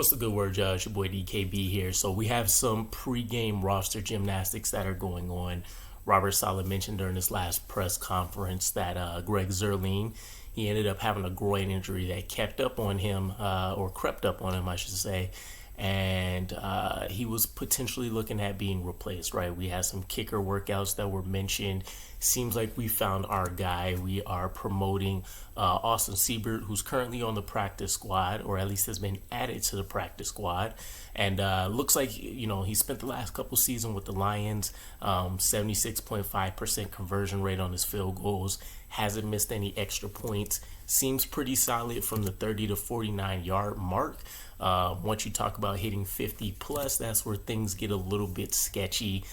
What's the good word, It's your boy DKB here. So we have some pre-game roster gymnastics that are going on. Robert Saleh mentioned during his last press conference that Greg Zuerlein, he ended up having a groin injury that crept up on him, I should say. And he was potentially looking at being replaced, right? We had some kicker workouts that were mentioned. Seems like we found our guy. We are promoting Austin Siebert, who's currently on the practice squad, or at least has been added to the practice squad. And looks like, he spent the last couple seasons with the Lions, 76.5% conversion rate on his field goals, hasn't missed any extra points, seems pretty solid from the 30 to 49 yard mark. Once you talk about hitting 50 plus, that's where things get a little bit sketchy.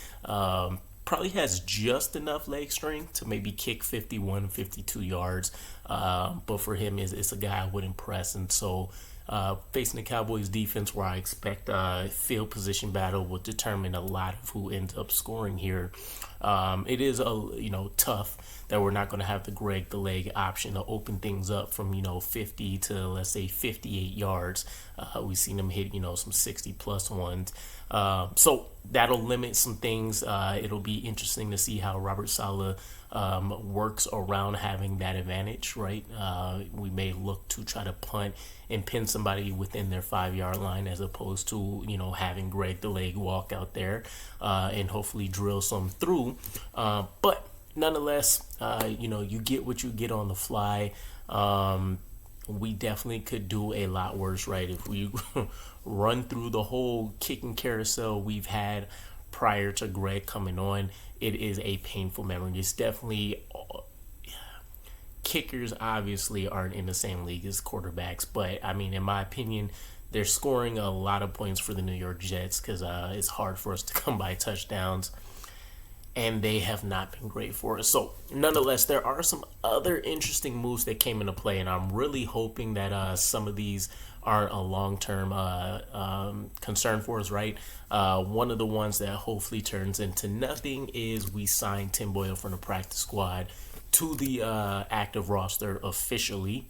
Probably has just enough leg strength to maybe kick 51, 52 yards. But for him, it's a guy I would impress. And so facing the Cowboys defense, where I expect field position battle will determine a lot of who ends up scoring here. It is tough that we're not going to have the leg option to open things up from 50 to, let's say, 58 yards. We've seen them hit some 60 plus ones. So that'll limit some things. It'll be interesting to see how Robert Saleh works around having that advantage, right? We may look to try to punt and pin somebody within their 5-yard line, as opposed to having Greg the leg walk out there and hopefully drill some through. But nonetheless, you get what you get on the fly. We definitely could do a lot worse, right? If we run through the whole kicking carousel we've had prior to Greg coming on, it is a painful memory. It's definitely kickers obviously aren't in the same league as quarterbacks, but I mean, in my opinion, they're scoring a lot of points for the New York Jets because it's hard for us to come by touchdowns, and they have not been great for us. So nonetheless, there are some other interesting moves that came into play, and I'm really hoping that some of these aren't a long-term concern for us, right? One of the ones that hopefully turns into nothing is we signed Tim Boyle from the practice squad to the active roster officially.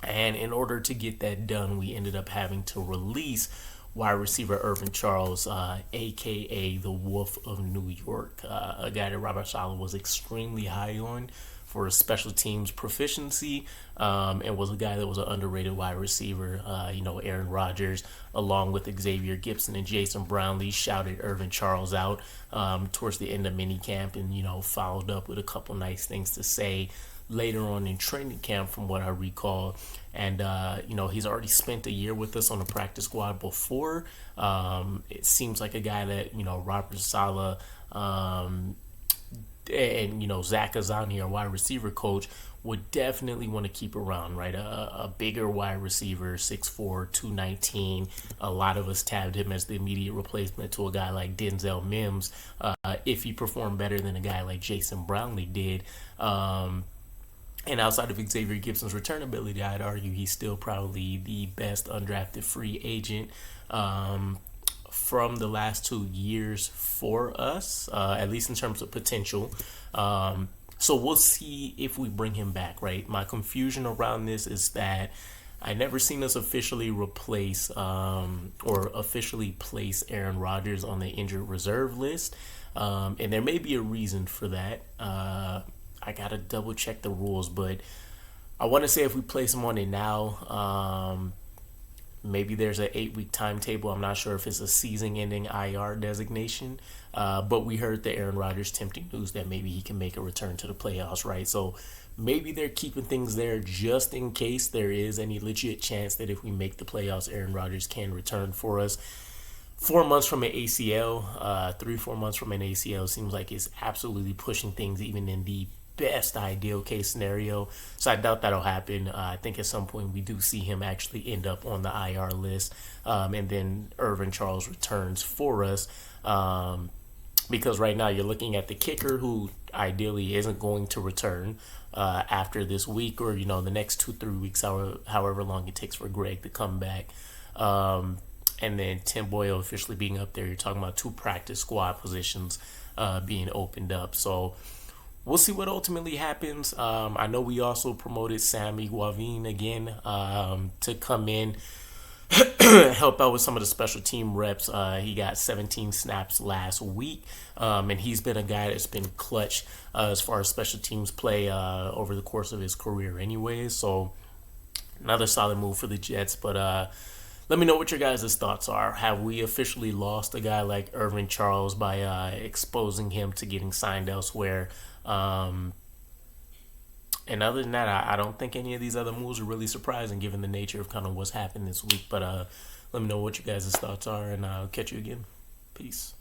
And in order to get that done, we ended up having to release wide receiver Irvin Charles, a.k.a. the Wolf of New York, a guy that Robert Saleh was extremely high on for special teams proficiency, and was a guy that was an underrated wide receiver. Aaron Rodgers, along with Xavier Gipson and Jason Brownlee, shouted Irvin Charles out towards the end of minicamp, and followed up with a couple nice things to say later on in training camp, from what I recall. And he's already spent a year with us on the practice squad before. It seems like a guy that Robert Saleh and Zach Azani, our wide receiver coach, would definitely want to keep around, right? A bigger wide receiver, 6'4", 219. A lot of us tabbed him as the immediate replacement to a guy like Denzel Mims, if he performed better than a guy like Jason Brownlee did. And outside of Xavier Gipson's return ability, I'd argue he's still probably the best undrafted free agent from the last 2 years for us, at least in terms of potential. So we'll see if we bring him back, right? My confusion around this is that I never seen us officially replace or officially place Aaron Rodgers on the injured reserve list. And there may be a reason for that. I got to double check the rules, but I want to say if we place him on it now, maybe there's an 8-week timetable. I'm not sure if it's a season-ending IR designation, but we heard the Aaron Rodgers tempting news that maybe he can make a return to the playoffs, right? So maybe they're keeping things there just in case there is any legit chance that if we make the playoffs, Aaron Rodgers can return for us. 4 months from an ACL, 3-4 months from an ACL seems like it's absolutely pushing things even in the best ideal case scenario. So I doubt that'll happen. I think at some point we do see him actually end up on the IR list, and then Irvin Charles returns for us, because right now you're looking at the kicker, who ideally isn't going to return after this week, or the next 2-3 weeks, however long it takes for Greg to come back. And then Tim Boyle officially being up there, you're talking about 2 practice squad positions being opened up. So we'll see what ultimately happens. I know we also promoted Sammy Waive again to come in help out with some of the special team reps. He got 17 snaps last week, and he's been a guy that's been clutch as far as special teams play over the course of his career anyways. So another solid move for the Jets. But let me know what your guys' thoughts are. Have we officially lost a guy like Irvin Charles by exposing him to getting signed elsewhere? And other than that, I don't think any of these other moves are really surprising given the nature of kind of what's happened this week. But let me know what you guys' thoughts are, and I'll catch you again. Peace.